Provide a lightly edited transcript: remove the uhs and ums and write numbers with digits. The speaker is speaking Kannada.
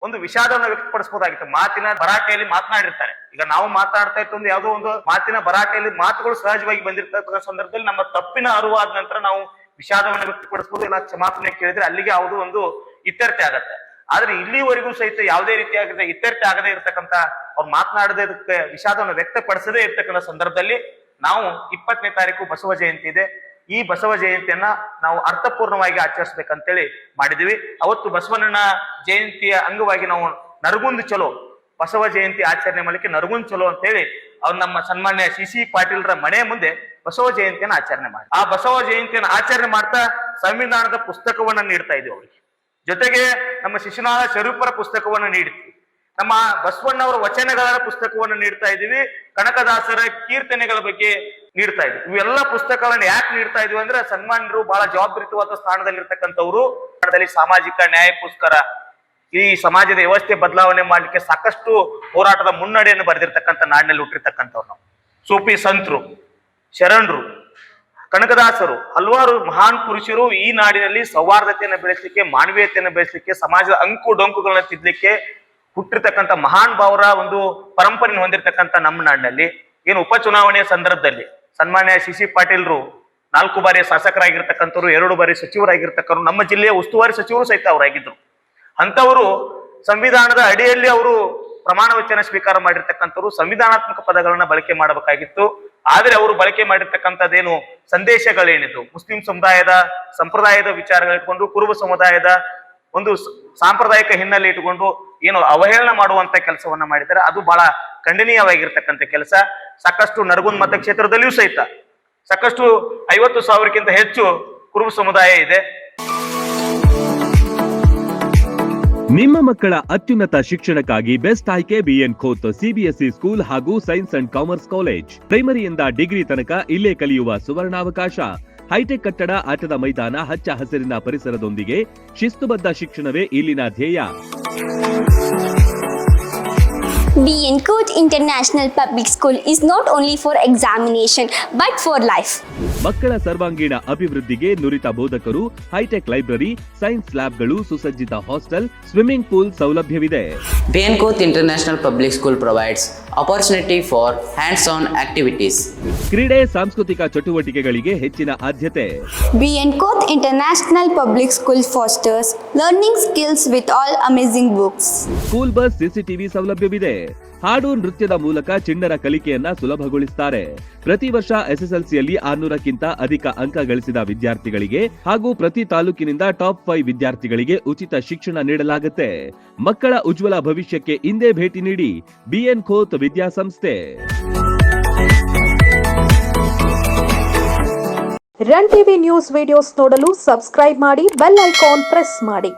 ಒಂದು ವಿಷಾದವನ್ನು ವ್ಯಕ್ತಪಡಿಸಬಹುದಾಗಿತ್ತು. ಮಾತಿನ ಭರಾಟೆಯಲ್ಲಿ ಮಾತನಾಡಿರ್ತಾರೆ. ಈಗ ನಾವು ಮಾತನಾಡ್ತಾ ಇತ್ತು ಒಂದು ಯಾವುದೋ ಒಂದು ಮಾತಿನ ಭರಾಟೆಯಲ್ಲಿ ಮಾತುಗಳು ಸಹಜವಾಗಿ ಬಂದಿರ್ತಕ್ಕಂಥ ಸಂದರ್ಭದಲ್ಲಿ ನಮ್ಮ ತಪ್ಪಿನ ಅರಿವಾದ ನಂತರ ನಾವು ವಿಷಾದವನ್ನು ವ್ಯಕ್ತಪಡಿಸಬಹುದು, ಇಲ್ಲ ಕ್ಷಮಾಪಣೆ ಕೇಳಿದ್ರೆ ಅಲ್ಲಿಗೆ ಯಾವುದೋ ಒಂದು ಇತ್ಯರ್ಥ ಆಗತ್ತೆ. ಆದ್ರೆ ಇಲ್ಲಿವರೆಗೂ ಸಹಿತ ಯಾವುದೇ ರೀತಿಯಾಗಿದ್ದ ಇತ್ಯರ್ಥ ಆಗದೆ ಇರತಕ್ಕಂತ ಅವ್ರು ಮಾತನಾಡದಕ್ಕೆ ವಿಷಾದವನ್ನು ವ್ಯಕ್ತಪಡಿಸದೇ ಇರ್ತಕ್ಕಂಥ ಸಂದರ್ಭದಲ್ಲಿ ನಾವು 20ನೇ ತಾರೀಕು ಬಸವ ಜಯಂತಿ ಇದೆ. ಈ ಬಸವ ಜಯಂತಿಯನ್ನ ನಾವು ಅರ್ಥಪೂರ್ಣವಾಗಿ ಆಚರಿಸ್ಬೇಕಂತೇಳಿ ಮಾಡಿದ್ವಿ. ಅವತ್ತು ಬಸವಣ್ಣನ ಜಯಂತಿಯ ಅಂಗವಾಗಿ ನಾವು ನರಗುಂದ್ ಚಲೋ ಬಸವ ಜಯಂತಿ ಆಚರಣೆ ಮಾಡಲಿಕ್ಕೆ ನರಗುಂದ್ ಚಲೋ ಅಂತೇಳಿ ಅವ್ರು ನಮ್ಮ ಸನ್ಮಾನ್ಯ ಸಿ ಪಾಟೀಲ್ರ ಮನೆ ಮುಂದೆ ಬಸವ ಜಯಂತಿಯನ್ನು ಆಚರಣೆ ಮಾಡಿ ಆ ಬಸವ ಜಯಂತಿಯನ್ನು ಆಚರಣೆ ಮಾಡ್ತಾ ಸಂವಿಧಾನದ ಪುಸ್ತಕವನ್ನ ನೀಡ್ತಾ ಇದ್ವಿ ಅವರಿಗೆ. ಜೊತೆಗೆ ನಮ್ಮ ಶಿಶುನಾಳ ಶರೀಫರ ಪುಸ್ತಕವನ್ನು ನೀಡ್ತೀವಿ, ನಮ್ಮ ಬಸವಣ್ಣವರ ವಚನಗಳ ಪುಸ್ತಕವನ್ನು ನೀಡ್ತಾ ಇದ್ದೀವಿ, ಕನಕದಾಸರ ಕೀರ್ತನೆಗಳ ಬಗ್ಗೆ ನೀಡ್ತಾ ಇದ್ವಿ. ಇವೆಲ್ಲ ಪುಸ್ತಕಗಳನ್ನ ಯಾಕೆ ನೀಡ್ತಾ ಇದೀವಿ ಅಂದ್ರೆ ಸನ್ಮಾನ್ಯರು ಬಹಳ ಜವಾಬ್ದಾರಿಯುತವಾದ ಸ್ಥಾನದಲ್ಲಿರ್ತಕ್ಕಂಥವ್ರು ಸಾಮಾಜಿಕ ನ್ಯಾಯಕ್ಕೋಸ್ಕರ ಈ ಸಮಾಜದ ವ್ಯವಸ್ಥೆ ಬದಲಾವಣೆ ಮಾಡ್ಲಿಕ್ಕೆ ಸಾಕಷ್ಟು ಹೋರಾಟದ ಮುನ್ನಡೆಯನ್ನು ಬರೆದಿರ್ತಕ್ಕಂಥ ನಾಡಿನಲ್ಲಿ ಹುಟ್ಟಿರ್ತಕ್ಕಂಥವ್ರು ನಾವು. ಸೂಫಿ ಸಂತರು, ಶರಣರು, ಕನಕದಾಸರು, ಹಲವಾರು ಮಹಾನ್ ಪುರುಷರು ಈ ನಾಡಿನಲ್ಲಿ ಸೌಹಾರ್ದತೆಯನ್ನು ಬೆಳೆಸಲಿಕ್ಕೆ, ಮಾನವೀಯತೆಯನ್ನು ಬೆಳೆಸಲಿಕ್ಕೆ, ಸಮಾಜದ ಅಂಕು ಡೊಂಕುಗಳನ್ನ ತಿದ್ದಲಿಕ್ಕೆ ಹುಟ್ಟಿರ್ತಕ್ಕಂಥ ಮಹಾನ್ ಭಾವರ ಒಂದು ಪರಂಪರೆಯನ್ನು ಹೊಂದಿರತಕ್ಕಂಥ ನಮ್ಮ ನಾಡಿನಲ್ಲಿ ಏನು ಉಪಚುನಾವಣೆಯ ಸಂದರ್ಭದಲ್ಲಿ ಸನ್ಮಾನ್ಯ ಸಿ ಪಾಟೀಲ್ರು 4 ಬಾರಿ ಶಾಸಕರಾಗಿರ್ತಕ್ಕಂಥವ್ರು, 2 ಬಾರಿ ಸಚಿವರಾಗಿರ್ತಕ್ಕಂಥವ್ರು, ನಮ್ಮ ಜಿಲ್ಲೆಯ ಉಸ್ತುವಾರಿ ಸಚಿವರು ಸಹಿತ ಅವರಾಗಿದ್ರು. ಅಂತವರು ಸಂವಿಧಾನದ ಅಡಿಯಲ್ಲಿ ಅವರು ಪ್ರಮಾಣ ವಚನ ಸ್ವೀಕಾರ ಮಾಡಿರ್ತಕ್ಕಂಥವ್ರು ಸಂವಿಧಾನಾತ್ಮಕ ಪದಗಳನ್ನ ಬಳಕೆ ಮಾಡಬೇಕಾಗಿತ್ತು. ಆದ್ರೆ ಅವರು ಬಳಕೆ ಮಾಡಿರ್ತಕ್ಕಂಥದ್ದೇನು ಸಂದೇಶಗಳೇನಿತ್ತು ಮುಸ್ಲಿಂ ಸಮುದಾಯದ ಸಂಪ್ರದಾಯದ ವಿಚಾರಗಳಿಟ್ಕೊಂಡು ಕುರುಬ ಸಮುದಾಯದ ಒಂದು ಸಾಂಪ್ರದಾಯಿಕ ಹಿನ್ನೆಲೆ ಇಟ್ಟುಕೊಂಡು ಏನು ಅವಹೇಳನ ಮಾಡುವಂತ ಕೆಲಸವನ್ನ ಮಾಡಿದ್ದಾರೆ. ಅದು ಬಹಳ ಖಂಡನೀಯವಾಗಿರ್ತಕ್ಕಂಥ ಕೆಲಸ. ಸಾಕಷ್ಟು ನರಗುಂದ್ ಮತಕ್ಷೇತ್ರದಲ್ಲಿಯೂ ಸಹಿತ ಸಾಕಷ್ಟು 50,000ಕ್ಕಿಂತ ಹೆಚ್ಚು ಕುರುಬ ಸಮುದಾಯ ಇದೆ. ನಿಮ್ಮ ಮಕ್ಕಳ ಅತ್ಯುನ್ನತ ಶಿಕ್ಷಣಕ್ಕಾಗಿ ಬೆಸ್ಟ್ ಆಯ್ಕೆ ಬಿಎನ್ ಖೋತ್ ಸಿಬಿಎಸ್ಇ ಸ್ಕೂಲ್ ಹಾಗೂ ಸೈನ್ಸ್ ಅಂಡ್ ಕಾಮರ್ಸ್ ಕಾಲೇಜ್. ಪ್ರೈಮರಿಯಿಂದ ಡಿಗ್ರಿ ತನಕ ಇಲ್ಲೇ ಕಲಿಯುವ ಸುವರ್ಣಾವಕಾಶ. ಹೈಟೆಕ್ ಕಟ್ಟಡ, ಆಟದ ಮೈದಾನ, ಹಚ್ಚ ಹಸಿರಿನ ಪರಿಸರದೊಂದಿಗೆ ಶಿಸ್ತುಬದ್ಧ ಶಿಕ್ಷಣವೇ ಇಲ್ಲಿನ ಧ್ಯೇಯ. BN Koth International Public School is not only for examination but for life. ಮಕ್ಕಳ ಸರ್ವಾಂಗೀಣ ಅಭಿವೃದ್ಧಿಗೆ ನುರಿತ ಬೋಧಕರು, ಹೈಟೆಕ್ ಲೈಬ್ರರಿ, ಸೈನ್ಸ್ ಲ್ಯಾಬ್ಗಳು, ಸುಸಜ್ಜಿತ ಹಾಸ್ಟೆಲ್, ಸ್ವಿಮ್ಮಿಂಗ್ ಪೂಲ್ ಸೌಲಭ್ಯವಿದೆ. BN Koth International Public School provides opportunity for hands-on activities. ಕ್ರೀಡೆ, ಸಾಂಸ್ಕೃತಿಕ ಚಟುವಟಿಕೆಗಳಿಗೆ ಹೆಚ್ಚಿನ ಆದ್ಯತೆ. BN Koth International Public School fosters learning skills with all amazing books. School bus, CCTV ಸೌಲಭ್ಯವಿದೆ. ಹಾಡು, ನೃತ್ಯದ ಮೂಲಕ ಚಿಣ್ಣರ ಕಲಿಕೆಯನ್ನ ಸುಲಭಗೊಳಿಸುತ್ತಾರೆ. ಪ್ರತಿ ವರ್ಷ ಎಸ್ಎಸ್ಎಲ್ಸಿಯಲ್ಲಿ 600ಕ್ಕಿಂತ ಅಧಿಕ ಅಂಕ ಗಳಿಸಿದ ವಿದ್ಯಾರ್ಥಿಗಳಿಗೆ ಹಾಗೂ ಪ್ರತಿ ತಾಲೂಕಿನಿಂದ ಟಾಪ್ 5 ವಿದ್ಯಾರ್ಥಿಗಳಿಗೆ ಉಚಿತ ಶಿಕ್ಷಣ ನೀಡಲಾಗುತ್ತೆ. ಮಕ್ಕಳ ಉಜ್ವಲ ಭವಿಷ್ಯಕ್ಕೆ ಇಂದೇ ಭೇಟಿ ನೀಡಿ ಬಿಎನ್ ಖೋತ್ ವಿದ್ಯಾಸಂಸ್ಥೆ. ರನ್ ಟಿವಿ ನ್ಯೂಸ್ ವಿಡಿಯೋಸ್ ನೋಡಲು ಸಬ್ಸ್ಕ್ರೈಬ್ ಮಾಡಿ, ಬೆಲ್ ಐಕಾನ್ ಪ್ರೆಸ್ ಮಾಡಿ.